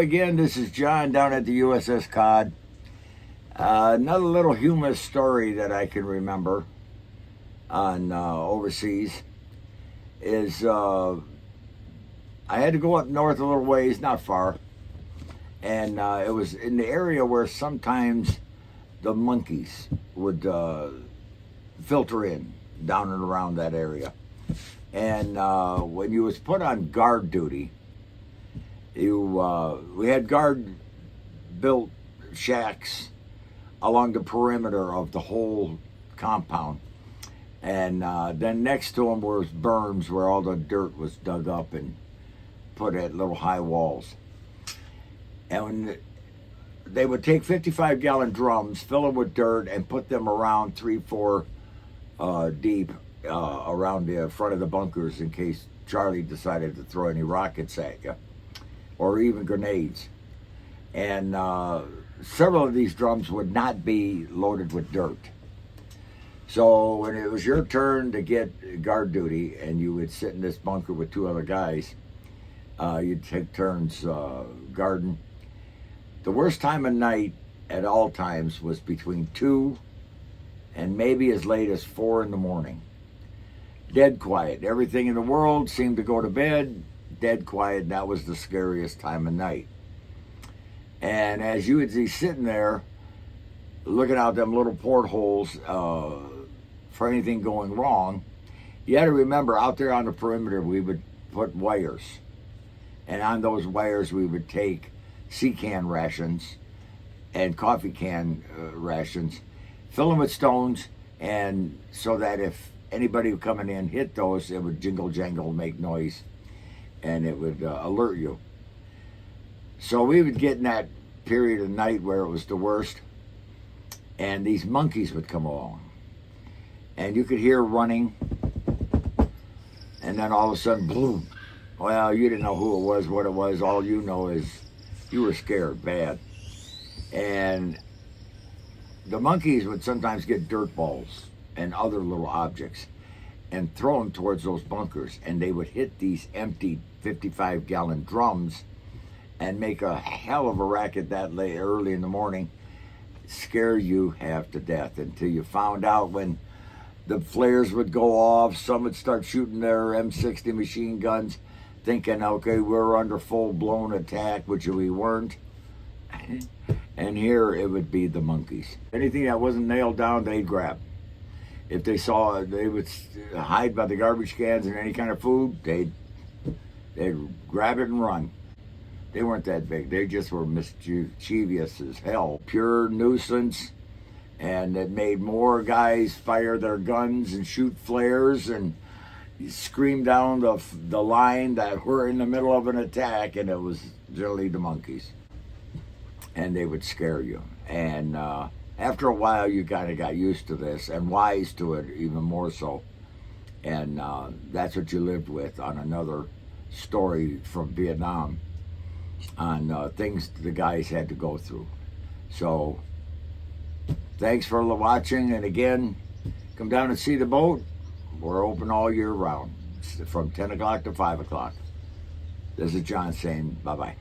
again, this is John down at the USS Cod. Another little humorous story that I can remember on overseas is I had to go up north a little ways, not far, and it was in the area where sometimes the monkeys would filter in down and around that area. And when you was put on guard duty, we had guard built shacks along the perimeter of the whole compound, and then next to them was berms where all the dirt was dug up and put at little high walls. And when they would take 55-gallon drums, fill them with dirt, and put them around 3-4 deep around the front of the bunkers in case Charlie decided to throw any rockets at you, or even grenades. And several of these drums would not be loaded with dirt. So when it was your turn to get guard duty and you would sit in this bunker with two other guys, you'd take turns guarding. The worst time of night at all times was between 2 and maybe as late as 4 in the morning. Dead quiet. Everything in the world seemed to go to bed. Dead quiet. That was the scariest time of night. And as you would be sitting there looking out them little portholes for anything going wrong, you had to remember out there on the perimeter we would put wires. And on those wires we would take sea can rations and coffee can rations, fill them with stones, and so that if anybody coming in hit those, it would jingle jangle, make noise, and it would alert you. So we would get in that period of night where it was the worst, and these monkeys would come along, and you could hear running, and then all of a sudden, boom. Well, you didn't know who it was, what it was. All you know is you were scared bad. And the monkeys would sometimes get dirt balls and other little objects and throw them towards those bunkers, and they would hit these empty 55-gallon drums and make a hell of a racket that late early in the morning, scare you half to death until you found out when the flares would go off. Some would start shooting their M60 machine guns thinking, okay, we're under full-blown attack, which we weren't. And here it would be the monkeys. Anything that wasn't nailed down, they'd grab. If they saw, they would hide by the garbage cans and any kind of food, they'd grab it and run. They weren't that big. They just were mischievous as hell. Pure nuisance. And it made more guys fire their guns and shoot flares and scream down the line that we're in the middle of an attack, and it was generally the monkeys. And they would scare you. And after a while, you kind of got used to this and wise to it even more so. And that's what you lived with on another story from Vietnam on things the guys had to go through. So thanks for watching. And again, come down and see the boat. We're open all year round from 10 o'clock to 5 o'clock. This is John saying bye-bye.